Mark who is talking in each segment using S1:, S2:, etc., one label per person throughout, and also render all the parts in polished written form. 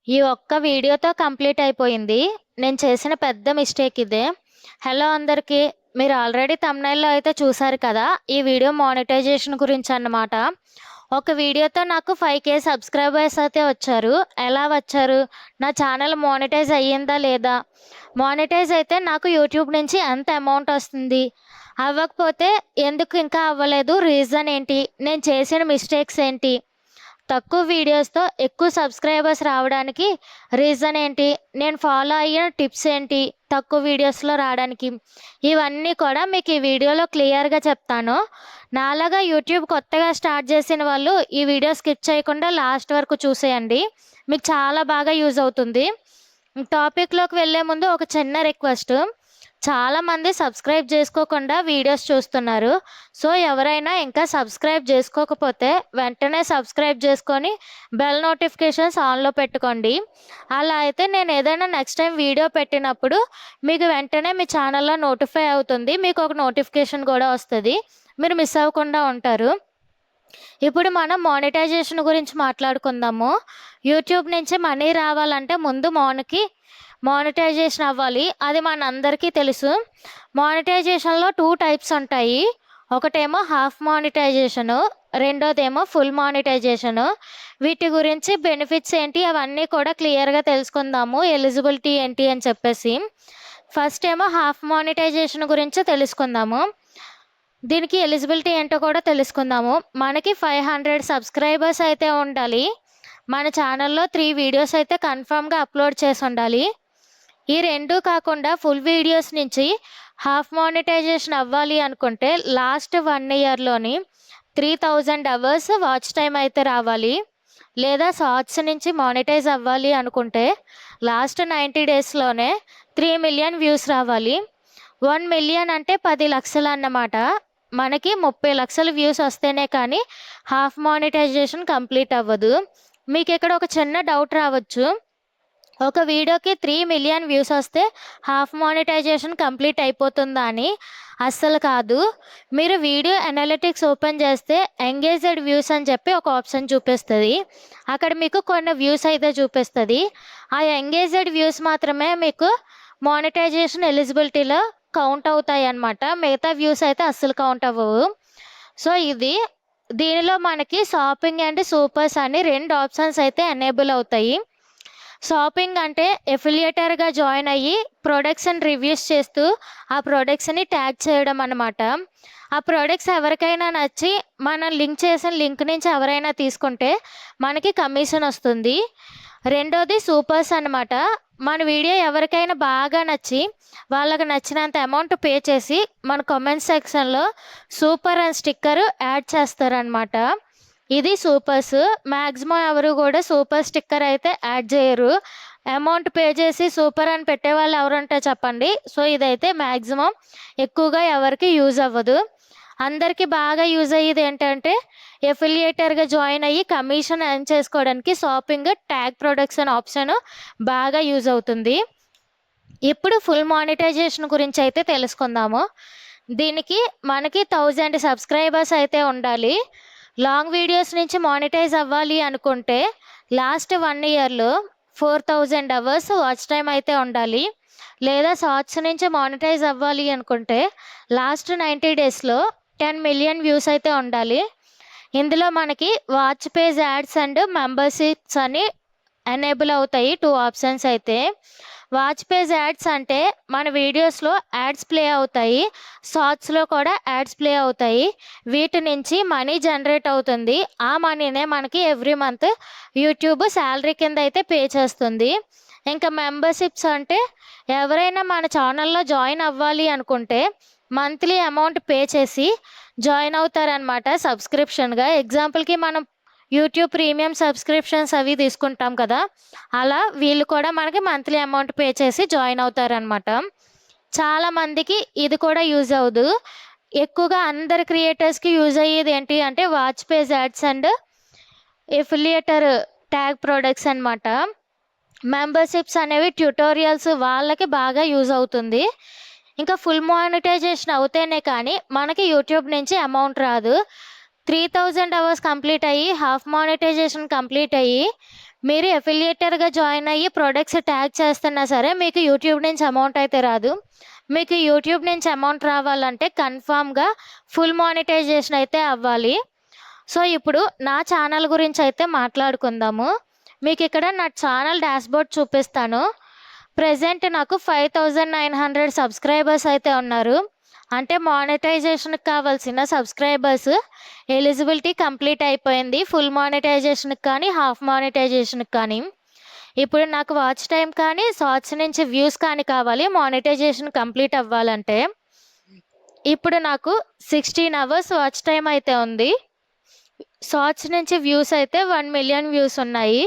S1: ఈ ఒక్క వీడియోతో కంప్లీట్ అయిపోయింది. నేను చేసిన పెద్ద మిస్టేక్ ఇదే. హలో అందరికీ. మీరు ఆల్రెడీ థంబ్‌నెయిల్‌లో అయితే చూసారు కదా! ఈ వీడియో మానిటైజేషన్ గురించన్నమాట. ఒక వీడియోతో నాకు 5,000 సబ్స్క్రైబర్స్ అయితే వచ్చారు. ఎలా వచ్చారు? నా ఛానల్ మానిటైజ్ అయ్యిందా లేదా? మానిటైజ్ అయితే నాకు యూట్యూబ్ నుంచి ఎంత అమౌంట్ వస్తుంది? అవ్వకపోతే ఎందుకు ఇంకా అవ్వలేదు? రీజన్ ఏంటి? నేను చేసిన మిస్టేక్స్ ఏంటి? తక్కువ వీడియోస్‌తో ఎక్కువ సబ్స్క్రైబర్స్ రావడానికి రీజన్ ఏంటి? నేను ఫాలో అయ్యిన టిప్స్ ఏంటి? తక్కువ వీడియోస్‌లో రాడానికి? ఇవన్నీ కూడా మీకు ఈ వీడియోలో క్లియర్‌గా చెప్తాను. నాలాగా యూట్యూబ్ కొత్తగా స్టార్ట్ చేసిన వాళ్ళు ఈ వీడియో స్కిప్ చేయకుండా లాస్ట్ వరకు చూసేయండి. మీకు చాలా బాగా యూజ్ అవుతుంది. టాపిక్‌లోకి వెళ్ళే ముందు ఒక చిన్న రిక్వెస్ట్. చాలామంది సబ్స్క్రైబ్ చేసుకోకుండా వీడియోస్ చూస్తున్నారు. సో, ఎవరైనా ఇంకా సబ్స్క్రైబ్ చేసుకోకపోతే వెంటనే సబ్స్క్రైబ్ చేసుకొని బెల్ నోటిఫికేషన్స్ ఆన్‌లో పెట్టుకోండి. అలా అయితే నేను ఏదైనా నెక్స్ట్ టైం వీడియో పెట్టినప్పుడు మీకు వెంటనే మీ ఛానల్‌లో నోటిఫై అవుతుంది. మీకు ఒక నోటిఫికేషన్ కూడా వస్తది. మీరు మిస్ అవ్వకుండా ఉంటారు. ఇప్పుడు మనం మానిటైజేషన్ గురించి మాట్లాడుకుందాము. యూట్యూబ్ నుంచి మనీ రావాలంటే ముందు మానిటైజేషన్ అవ్వాలి. అది మనందరికీ తెలుసు. మానిటైజేషన్‌లో 2 టైప్స్ ఉంటాయి. ఒకటేమో హాఫ్ మానిటైజేషను, రెండోదేమో ఫుల్ మానిటైజేషను. వీటి గురించి బెనిఫిట్స్ ఏంటి అవన్నీ కూడా క్లియర్‌గా తెలుసుకుందాము. ఎలిజిబిలిటీ ఏంటి అని చెప్పేసి. ఫస్ట్ ఏమో హాఫ్ మానిటైజేషన్ గురించి తెలుసుకుందాము. దీనికి ఎలిజిబిలిటీ ఏంటో కూడా తెలుసుకుందాము. మనకి 500 సబ్స్క్రైబర్స్ అయితే ఉండాలి. మన ఛానల్‌లో 3 వీడియోస్ అయితే కన్ఫర్మ్‌గా అప్‌లోడ్ చేసుండాలి. ఈ 2 కాకుండా ఫుల్ వీడియోస్ నుంచి హాఫ్ మానిటైజేషన్ అవ్వాలి అనుకుంటే లాస్ట్ 1 ఇయర్‌లోని 3000 అవర్స్ వాచ్ టైమ్ అయితే రావాలి. లేదా షార్ట్స్ నుంచి మానిటైజ్ అవ్వాలి అనుకుంటే లాస్ట్ 90 డేస్‌లోనే 3,000,000 వ్యూస్ రావాలి. 1,000,000 అంటే 10,00,000 అన్నమాట. మనకి 30,00,000 వ్యూస్ వస్తేనే కానీ హాఫ్ మానిటైజేషన్ కంప్లీట్ అవ్వదు. మీకిక్కడ ఒక చిన్న డౌట్ రావచ్చు. ఒక వీడియోకి 3,000,000 వ్యూస్ వస్తే హాఫ్ మానిటైజేషన్ కంప్లీట్ అయిపోతుందా అని? అస్సలు కాదు. మీరు వీడియో అనలిటిక్స్ ఓపెన్ చేస్తే ఎంగేజ్డ్ వ్యూస్ అని చెప్పి ఒక ఆప్షన్ చూపిస్తది. అక్కడ మీకు కొన్ని వ్యూస్ అయితే చూపిస్తది. ఆ ఎంగేజ్డ్ వ్యూస్ మాత్రమే మీకు మానిటైజేషన్ ఎలిజిబిలిటీలో కౌంట్ అవుతాయన్నమాట. మిగతా వ్యూస్ అయితే అస్సలు కౌంట్ అవ్వవు. సో, దీనిలో మనకి షాపింగ్ అండ్ సూపర్స్ అని 2 ఆప్షన్స్ అయితే ఎనేబుల్ అవుతాయి. షాపింగ్ అంటే ఎఫిలియేటర్‌గా జాయిన్ అయ్యి ప్రొడక్ట్స్‌ని రివ్యూస్ చేస్తూ ఆ ప్రొడక్ట్స్‌ని ట్యాగ్ చేయడం అన్నమాట. ఆ ప్రొడక్ట్స్ ఎవరికైనా నచ్చి మనం లింక్ చేసిన లింక్ నుంచి ఎవరైనా తీసుకుంటే మనకి కమిషన్ వస్తుంది. రెండోది సూపర్స్ అన్నమాట. మన వీడియో ఎవరికైనా బాగా నచ్చి వాళ్ళకి నచ్చినంత అమౌంట్ పే చేసి మన కామెంట్ సెక్షన్‌లో సూపర్ అని స్టిక్కర్ యాడ్ చేస్తారనమాట. ఇది సూపర్స్. మాక్సిమం ఎవరు కూడా సూపర్ స్టిక్కర్ అయితే యాడ్ చేయరు. అమౌంట్ పే చేసి సూపర్ అని పెట్టేవాళ్ళు ఎవరుంటే చెప్పండి. సో, ఇదైతే మాక్సిమం ఎక్కువగా ఎవరికీ యూజ్ అవ్వదు. అందరికీ బాగా యూజ్ అయ్యేది ఏంటంటే ఎఫిలియేటర్‌గా జాయిన్ అయ్యి కమిషన్ ఎర్న్ చేసుకోవడానికి షాపింగ్ ట్యాగ్ ప్రొడక్ట్స్ అనే ఆప్షన్ బాగా యూజ్ అవుతుంది. ఇప్పుడు ఫుల్ మానిటైజేషన్ గురించి అయితే తెలుసుకుందాము. దీనికి మనకి 1000 సబ్స్క్రైబర్స్ అయితే ఉండాలి. లాంగ్ వీడియోస్ నుంచి మానిటైజ్ అవ్వాలి అనుకుంటే లాస్ట్ 1 ఇయర్‌లో 4,000 అవర్స్ వాచ్ టైమ్ అయితే ఉండాలి. లేదా షార్ట్స్ నుంచి మానిటైజ్ అవ్వాలి అనుకుంటే లాస్ట్ 90 డేస్‌లో 10,000,000 వ్యూస్ అయితే ఉండాలి. ఇందులో మనకి watch page ads and memberships అని ఎనేబుల్ అవుతాయి 2 ఆప్షన్స్ అయితే. వాచ్ పేజ్ యాడ్స్ అంటే మన వీడియోస్‌లో యాడ్స్ ప్లే అవుతాయి. షార్ట్స్‌లో కూడా యాడ్స్ ప్లే అవుతాయి. వీటి నుంచి మనీ జనరేట్ అవుతుంది. ఆ మనీనే మనకి ఎవ్రీ మంత్ యూట్యూబ్ సాలరీ కింద అయితే పే చేస్తుంది. ఇంకా మెంబర్‌షిప్స్ అంటే ఎవరైనా మన ఛానల్‌లో జాయిన్ అవ్వాలి అనుకుంటే మంత్లీ అమౌంట్ పే చేసి జాయిన్ అవుతారనమాట సబ్స్క్రిప్షన్‌గా. ఎగ్జాంపుల్‌కి మనం యూట్యూబ్ ప్రీమియం సబ్స్క్రిప్షన్స్ అవి తీసుకుంటాం కదా! అలా వీళ్ళు కూడా మనకి మంత్లీ అమౌంట్ పే చేసి జాయిన్ అవుతారనమాట. చాలామందికి ఇది కూడా యూజ్ అవ్వదు. ఎక్కువగా అందరు క్రియేటర్స్‌కి యూజ్ అయ్యేది ఏంటి అంటే watch page ads and affiliate tag products అనమాట. మెంబర్‌షిప్స్ అనేవి ట్యుటోరియల్స్ వాళ్ళకి బాగా యూజ్ అవుతుంది. ఇంకా ఫుల్ మానిటైజేషన్ అవుతేనే కానీ మనకి యూట్యూబ్ నుంచి అమౌంట్ రాదు. 3,000 అవర్స్ కంప్లీట్ అయ్యి హాఫ్ మానిటైజేషన్ కంప్లీట్ అయ్యి మీరు ఎఫిలియేటర్‌గా జాయిన్ అయ్యి ప్రొడక్ట్స్ ట్యాగ్ చేస్తున్నా సరే మీకు యూట్యూబ్ నుంచి అమౌంట్ అయితే రాదు. మీకు యూట్యూబ్ నుంచి అమౌంట్ రావాలంటే కన్ఫర్మ్‌గా ఫుల్ మానిటైజేషన్ అయితే అవ్వాలి. సో, ఇప్పుడు నా ఛానల్ గురించయితే మాట్లాడుకుందాము. మీకిక్కడ నా ఛానల్ డాష్‌బోర్డ్ చూపిస్తాను. ప్రెజెంట్ నాకు 5900 సబ్స్క్రైబర్స్ అయితే ఉన్నారు. అంటే మానిటైజేషన్‌కి కావాల్సిన సబ్స్క్రైబర్స్ ఎలిజిబిలిటీ కంప్లీట్ అయిపోయింది. ఫుల్ మానిటైజేషన్‌కి కానీ, హాఫ్ మానిటైజేషన్‌కి కానీ. ఇప్పుడు నాకు వాచ్ టైమ్ కానీ, షార్ట్స్ నుంచి వ్యూస్ కానీ కావాలి మానిటైజేషన్ కంప్లీట్ అవ్వాలంటే. ఇప్పుడు నాకు 16 అవర్స్ వాచ్ టైమ్ అయితే ఉంది. షార్ట్స్ నుంచి వ్యూస్ అయితే 1,000,000 వ్యూస్ ఉన్నాయి.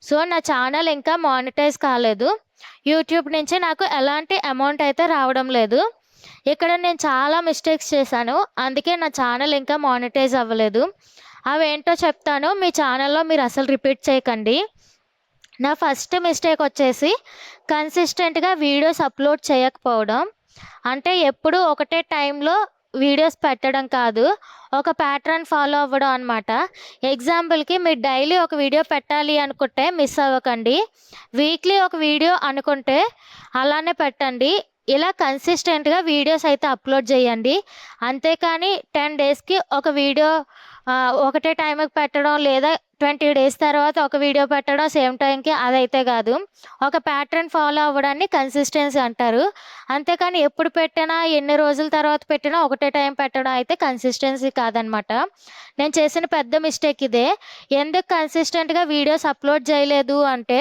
S1: సో, నా ఛానల్ ఇంకా మానిటైజ్ కాలేదు. యూట్యూబ్ నుంచి నాకు ఎలాంటి అమౌంట్ అయితే రావడం లేదు. ఇక్కడ నేను చాలా మిస్టేక్స్ చేశాను. అందుకే నా ఛానల్ ఇంకా మానిటైజ్ అవ్వలేదు. అవేంటో చెప్తాను. మీ ఛానల్‌లో మీరు అసలు రిపీట్ చేయకండి. నా ఫస్ట్ మిస్టేక్ వచ్చేసి కన్సిస్టెంట్‌గా వీడియోస్ అప్‌లోడ్ చేయకపోవడం. అంటే ఎప్పుడూ ఒకటే టైంలో వీడియోస్ పెట్టడం కాదు. ఒక ప్యాటర్న్ ఫాలో అవ్వడం అనమాట. ఎగ్జాంపుల్‌కి మీరు డైలీ ఒక వీడియో పెట్టాలి అనుకుంటే మిస్ అవ్వకండి. వీక్లీ ఒక వీడియో అనుకుంటే అలానే పెట్టండి. ఇలా కన్సిస్టెంట్‌గా వీడియోస్ అయితే అప్‌లోడ్ చేయండి. అంతేకానీ 10 డేస్‌కి ఒక వీడియో ఒకటే టైంకి పెట్టడం లేదా 20 డేస్ తర్వాత ఒక వీడియో పెట్టడం సేమ్ టైంకి అదైతే కాదు. ఒక ప్యాటర్న్ ఫాలో అవ్వడాన్ని కన్సిస్టెన్సీ అంటారు. అంతేకాని ఎప్పుడు పెట్టినా, ఎన్ని రోజుల తర్వాత పెట్టినా ఒకటే టైం పెట్టడం అయితే కన్సిస్టెన్సీ కాదనమాట. నేను చేసిన పెద్ద మిస్టేక్ ఇదే. ఎందుకు కన్సిస్టెంట్‌గా వీడియోస్ అప్‌లోడ్ చేయలేదు అంటే,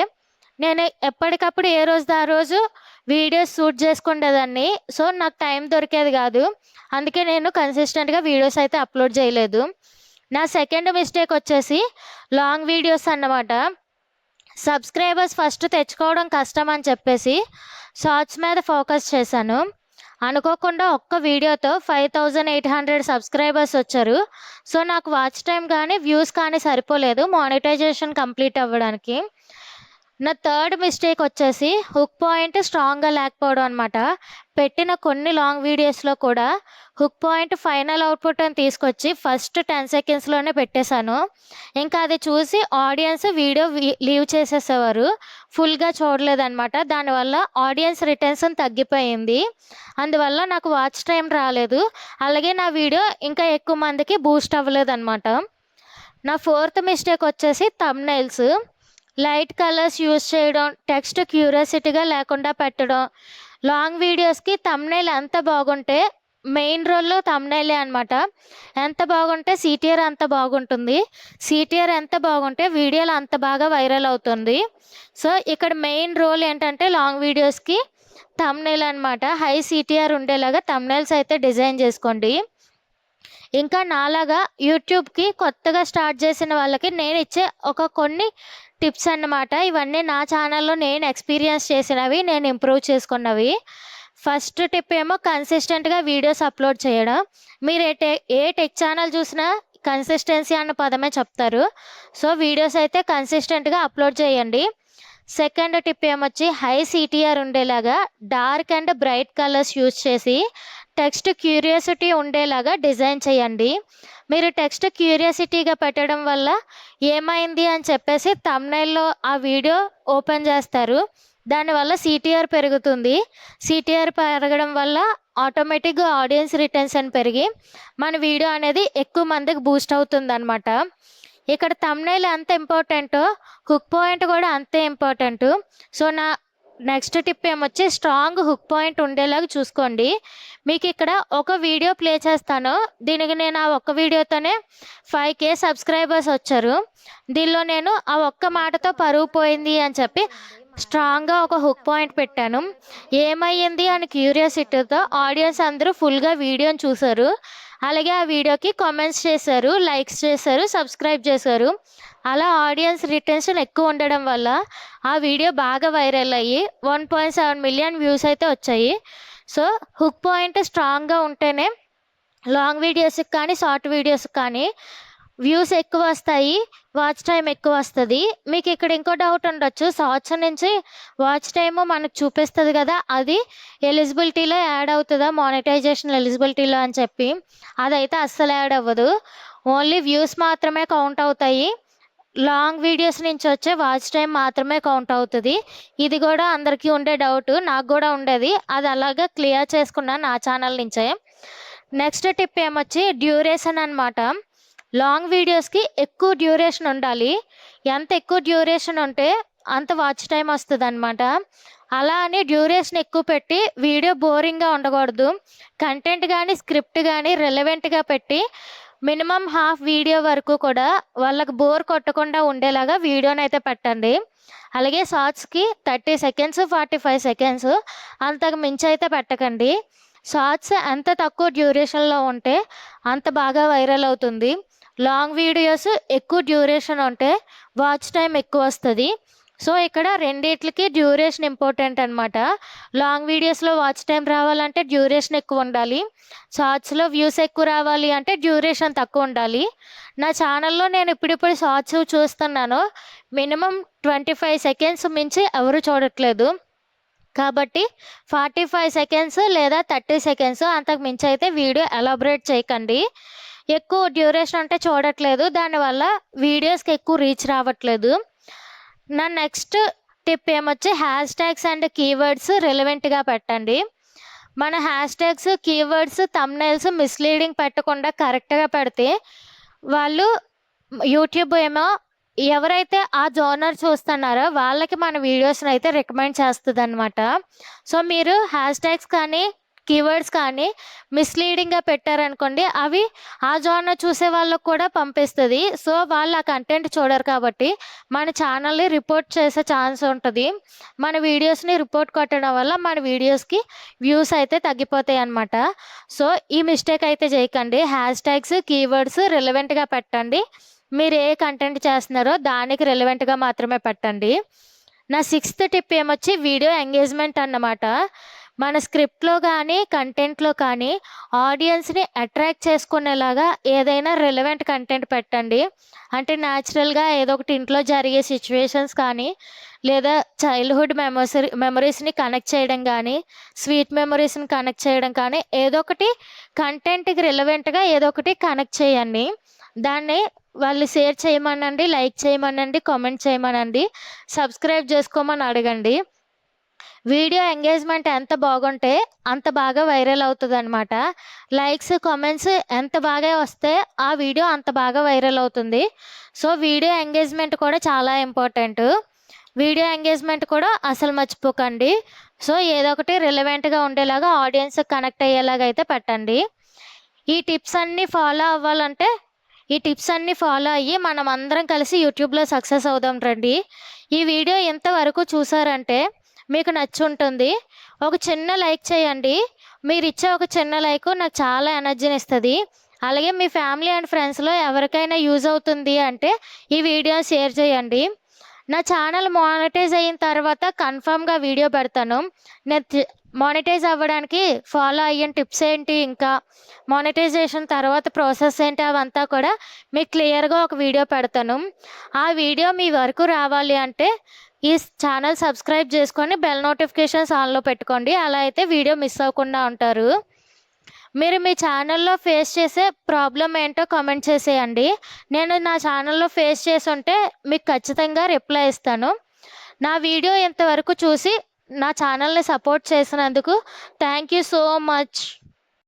S1: నేను ఎప్పటికప్పుడు ఏ రోజుది ఆ రోజు వీడియోస్ షూట్ చేసుకునేదాన్ని. సో, నాకు టైం దొరికేది కాదు. అందుకే నేను కన్సిస్టెంట్‌గా వీడియోస్ అయితే అప్‌లోడ్ చేయలేదు. నా సెకండ్ మిస్టేక్ వచ్చేసి లాంగ్ వీడియోస్ అన్నమాట. సబ్స్క్రైబర్స్ ఫస్ట్ తెచ్చుకోవడం కష్టం అని చెప్పేసి షార్ట్స్ మీద ఫోకస్ చేశాను. అనుకోకుండా ఒక్క వీడియోతో 5800 సబ్స్క్రైబర్స్ వచ్చారు. సో, నాకు వాచ్ టైమ్ కానీ, వ్యూస్ కానీ సరిపోలేదు మానిటైజేషన్ కంప్లీట్ అవ్వడానికి. నా థర్డ్ మిస్టేక్ వచ్చేసి హుక్ పాయింట్ స్ట్రాంగ్‌గా లేకపోవడం అనమాట. పెట్టిన కొన్ని లాంగ్ వీడియోస్‌లో కూడా హుక్ పాయింట్ ఫైనల్ అవుట్‌పుట్ అని తీసుకొచ్చి ఫస్ట్ 10 సెకండ్స్‌లోనే పెట్టేశాను. ఇంకా అది చూసి ఆడియన్స్ వీడియో లీవ్ చేసేసేవారు. ఫుల్‌గా చూడలేదనమాట. దానివల్ల ఆడియన్స్ రిటెన్షన్ తగ్గిపోయింది. అందువల్ల నాకు వాచ్ టైమ్ రాలేదు. అలాగే నా వీడియో ఇంకా ఎక్కువ మందికి బూస్ట్ అవ్వలేదనమాట. నా ఫోర్త్ మిస్టేక్ వచ్చేసి థంబ్‌నెయిల్స్. లైట్ కలర్స్ యూజ్ చేయడం, టెక్స్ట్ క్యూరియాసిటీగా లేకుండా పెట్టడం. లాంగ్ వీడియోస్‌కి థంబ్‌నెయిల్ ఎంత బాగుంటే మెయిన్ రోల్‌లో థంబ్‌నెయిలే అనమాట. ఎంత బాగుంటే సీటీఆర్ అంత బాగుంటుంది. సీటీఆర్ ఎంత బాగుంటే వీడియోలు అంత బాగా వైరల్ అవుతుంది. సో, ఇక్కడ మెయిన్ రోల్ ఏంటంటే లాంగ్ వీడియోస్‌కి థంబ్‌నెయిల్ అనమాట. హై సీటీఆర్ ఉండేలాగా థంబ్‌నెయిల్స్ అయితే డిజైన్ చేసుకోండి. ఇంకా నాలాగా యూట్యూబ్‌కి కొత్తగా స్టార్ట్ చేసిన వాళ్ళకి నేనిచ్చే కొన్ని టిప్స్ అన్నమాట. ఇవన్నీ నా ఛానల్‌లో నేను ఎక్స్‌పీరియన్స్ చేసినవి, నేను ఇంప్రూవ్ చేసుకున్నవి. ఫస్ట్ టిప్ ఏమో కన్సిస్టెంట్‌గా వీడియోస్ అప్‌లోడ్ చేయడం. మీరు ఏ టెక్ ఛానల్ చూసినా కన్సిస్టెన్సీ అన్న పదమే చెప్తారు. సో, వీడియోస్ అయితే కన్సిస్టెంట్‌గా అప్‌లోడ్ చేయండి. సెకండ్ టిప్ ఏమొచ్చి హై సీటీఆర్ ఉండేలాగా dark and bright colours use చేసి టెక్స్ట్ క్యూరియాసిటీ ఉండేలాగా డిజైన్ చేయండి. మీరు టెక్స్ట్ క్యూరియాసిటీగా పెట్టడం వల్ల ఏమైంది అని చెప్పేసి థంబ్‌నెయిల్‌లో ఆ వీడియో ఓపెన్ చేస్తారు. దానివల్ల సీటీఆర్ పెరుగుతుంది. సీటీఆర్ పెరగడం వల్ల ఆటోమేటిక్‌గా ఆడియన్స్ రిటెన్షన్ పెరిగి మన వీడియో అనేది ఎక్కువ మందికి బూస్ట్ అవుతుందనమాట. ఇక్కడ థంబ్‌నెయిల్ ఎంత ఇంపార్టెంటో హుక్ పాయింట్ కూడా అంతే ఇంపార్టెంటు. సో, నా నెక్స్ట్ టిప్ ఏమొచ్చి స్ట్రాంగ్ హుక్ పాయింట్ ఉండేలాగా చూసుకోండి. మీకిక్కడ ఒక వీడియో ప్లే చేస్తాను. దీనికి నేను ఆ ఒక్క వీడియోతోనే 5,000 సబ్స్క్రైబర్స్ వచ్చారు. దీనిలో నేను ఆ ఒక్క మాటతో పరువు పోయింది అని చెప్పి స్ట్రాంగ్‌గా ఒక హుక్ పాయింట్ పెట్టాను. ఏమయ్యింది అని క్యూరియాసిటీతో ఆడియన్స్ అందరూ ఫుల్‌గా వీడియోని చూసారు. అలాగే ఆ వీడియోకి కామెంట్స్ చేశారు, లైక్స్ చేశారు, సబ్స్క్రైబ్ చేశారు. అలా ఆడియన్స్ రిటెన్షన్ ఎక్కువ ఉండడం వల్ల ఆ వీడియో బాగా వైరల్ అయ్యి 1.7 మిలియన్ వ్యూస్ అయితే వచ్చాయి. సో, హుక్ పాయింట్ స్ట్రాంగ్‌గా ఉంటేనే లాంగ్ వీడియోస్‌కి కానీ, షార్ట్ వీడియోస్‌కి కానీ వ్యూస్ ఎక్కువ వస్తాయి. వాచ్ టైమ్ ఎక్కువ వస్తది. మీకు ఇక్కడ ఇంకో డౌట్ ఉండొచ్చు. షార్ట్స్ నుంచి వాచ్ టైమ్ మనకు చూపిస్తది కదా! అది ఎలిజిబిలిటీలో యాడ్ అవుతదా మానిటైజేషన్ ఎలిజిబిలిటీలో అని చెప్పి. అదైతే అస్సలు యాడ్ అవ్వదు. ఓన్లీ వ్యూస్ మాత్రమే కౌంట్ అవుతాయి. లాంగ్ వీడియోస్ నుంచి వచ్చే వాచ్ టైం మాత్రమే కౌంట్ అవుతుంది. ఇది కూడా అందరికీ ఉండే డౌట్, నాకు కూడా ఉండేది. అది అలాగా క్లియర్ చేసుకున్నాను నా ఛానల్ నుంచే. నెక్స్ట్ టిప్ ఏమొచ్చి డ్యూరేషన్ అనమాట. లాంగ్ వీడియోస్కి ఎక్కువ డ్యూరేషన్ ఉండాలి. ఎంత ఎక్కువ డ్యూరేషన్ ఉంటే అంత వాచ్ టైం వస్తుంది అనమాట. అలా అని డ్యూరేషన్ ఎక్కువ పెట్టి వీడియో బోరింగ్గా ఉండకూడదు. కంటెంట్ కానీ స్క్రిప్ట్ కానీ రెలవెంట్గా పెట్టి మినిమం హాఫ్ వీడియో వరకు కూడా వాళ్ళకి బోర్ కొట్టకుండా ఉండేలాగా వీడియోని అయితే పెట్టండి. అలాగే షార్ట్స్కి 30 సెకండ్స్ 45 సెకండ్స్ అంతకు మించి అయితే పెట్టకండి. షార్ట్స్ ఎంత తక్కువ డ్యూరేషన్లో ఉంటే అంత బాగా వైరల్ అవుతుంది. లాంగ్ వీడియోస్ ఎక్కువ డ్యూరేషన్ ఉంటే వాచ్ టైం ఎక్కువ వస్తుంది. సో ఇక్కడ రెండిట్లకి డ్యూరేషన్ ఇంపార్టెంట్ అనమాట. లాంగ్ వీడియోస్లో వాచ్ టైం రావాలంటే డ్యూరేషన్ ఎక్కువ ఉండాలి. షార్ట్స్లో వ్యూస్ ఎక్కువ రావాలి అంటే డ్యూరేషన్ తక్కువ ఉండాలి. నా ఛానల్లో నేను ఇప్పుడిప్పుడు షార్ట్స్ చూస్తున్నాను. మినిమం 25 సెకండ్స్ మించి ఎవరు చూడట్లేదు. కాబట్టి 45 సెకండ్స్ లేదా 30 సెకండ్స్ అంతకు మించి అయితే వీడియో ఎలాబరేట్ చేయకండి. ఎక్కువ డ్యూరేషన్ అంటే చూడట్లేదు, దానివల్ల వీడియోస్కి ఎక్కువ రీచ్ రావట్లేదు. నా నెక్స్ట్ టిప్ ఏమొచ్చి హ్యాష్ ట్యాగ్స్ అండ్ కీవర్డ్స్ రిలవెంట్గా పెట్టండి. మన hashtags keywords thumbnails misleading పెట్టకుండా కరెక్ట్గా పెడితే వాళ్ళు యూట్యూబ్ ఏమో ఎవరైతే ఆ జోనర్ చూస్తున్నారో వాళ్ళకి మన వీడియోస్ని అయితే రికమెండ్ చేస్తుంది అనమాట. సో మీరు హ్యాష్ ట్యాగ్స్ కానీ కీవర్డ్స్ కానీ మిస్లీడింగ్గా పెట్టారనుకోండి, అవి ఆ జోనర్ చూసే వాళ్ళకు కూడా పంపిస్తుంది. సో వాళ్ళు ఆ కంటెంట్ చూడరు కాబట్టి మన ఛానల్ని రిపోర్ట్ చేసే ఛాన్స్ ఉంటుంది. మన వీడియోస్ని రిపోర్ట్ కొట్టడం వల్ల మన వీడియోస్కి వ్యూస్ అయితే తగ్గిపోతాయి అన్నమాట. సో ఈ మిస్టేక్ అయితే చేయకండి. హ్యాష్ ట్యాగ్స్ కీవర్డ్స్ రిలవెంట్గా పెట్టండి. మీరు ఏ కంటెంట్ చేస్తున్నారో దానికి రిలవెంట్గా మాత్రమే పెట్టండి. నా 6th టిప్ ఏమొచ్చి వీడియో ఎంగేజ్మెంట్ అన్నమాట. మన స్క్రిప్ట్లో కానీ కంటెంట్లో కానీ ఆడియన్స్ని అట్రాక్ట్ చేసుకునేలాగా ఏదైనా రిలవెంట్ కంటెంట్ పెట్టండి. అంటే న్యాచురల్గా ఏదో ఒకటి ఇంట్లో జరిగే సిచ్యువేషన్స్ కానీ లేదా చైల్డ్హుడ్ మెమరీస్ని కనెక్ట్ చేయడం కానీ స్వీట్ మెమరీస్ని కనెక్ట్ చేయడం కానీ ఏదో ఒకటి కంటెంట్కి రిలవెంట్గా ఏదో ఒకటి కనెక్ట్ చేయండి. దాన్ని వాళ్ళు షేర్ చేయమనండి, లైక్ చేయమనండి, కామెంట్ చేయమనండి, సబ్స్క్రైబ్ చేసుకోమని అడగండి. వీడియో ఎంగేజ్మెంట్ ఎంత బాగుంటే అంత బాగా వైరల్ అవుతుంది అనమాట. లైక్స్ కామెంట్స్ ఎంత బాగా వస్తే ఆ వీడియో అంత బాగా వైరల్ అవుతుంది. సో వీడియో ఎంగేజ్మెంట్ కూడా చాలా ఇంపార్టెంట్. వీడియో ఎంగేజ్మెంట్ కూడా అసలు మర్చిపోకండి. సో ఏదో ఒకటి రిలవెంట్గా ఉండేలాగా ఆడియన్స్ కనెక్ట్ అయ్యేలాగా అయితే పెట్టండి. ఈ టిప్స్ అన్నీ ఫాలో అయ్యి మనం అందరం కలిసి యూట్యూబ్లో సక్సెస్ అవుదాం రండి. ఈ వీడియో ఎంతవరకు చూసారంటే మీకు నచ్చుంటుంది. ఒక చిన్న లైక్ చేయండి. మీరు ఇచ్చే ఒక చిన్న లైక్ నాకు చాలా ఎనర్జీని ఇస్తుంది. అలాగే మీ ఫ్యామిలీ అండ్ ఫ్రెండ్స్లో ఎవరికైనా యూజ్ అవుతుంది అంటే ఈ వీడియో షేర్ చేయండి. నా ఛానల్ మానిటైజ్ అయిన తర్వాత కన్ఫామ్గా వీడియో పెడతాను. నేను మానిటైజ్ అవ్వడానికి ఫాలో అయ్యే టిప్స్ ఏంటి, ఇంకా మానిటైజేషన్ తర్వాత ప్రాసెస్ ఏంటి, అవంతా కూడా మీకు క్లియర్గా ఒక వీడియో పెడతాను. ఆ వీడియో మీ వరకు రావాలి అంటే ఈ ఛానల్ సబ్స్క్రైబ్ చేసుకొని బెల్ నోటిఫికేషన్స్ ఆన్లో పెట్టుకోండి. అలా అయితే వీడియో మిస్ అవ్వకుండా ఉంటారు. మీరు మీ ఛానల్లో ఫేస్ చేసే ప్రాబ్లం ఏంటో కామెంట్ చేసేయండి. నేను నా ఛానల్లో ఫేస్ చేసి ఉంటే మీకు ఖచ్చితంగా రిప్లై ఇస్తాను. నా వీడియో ఇంతవరకు చూసి నా ఛానల్ని సపోర్ట్ చేసినందుకు థ్యాంక్ యూ సో మచ్.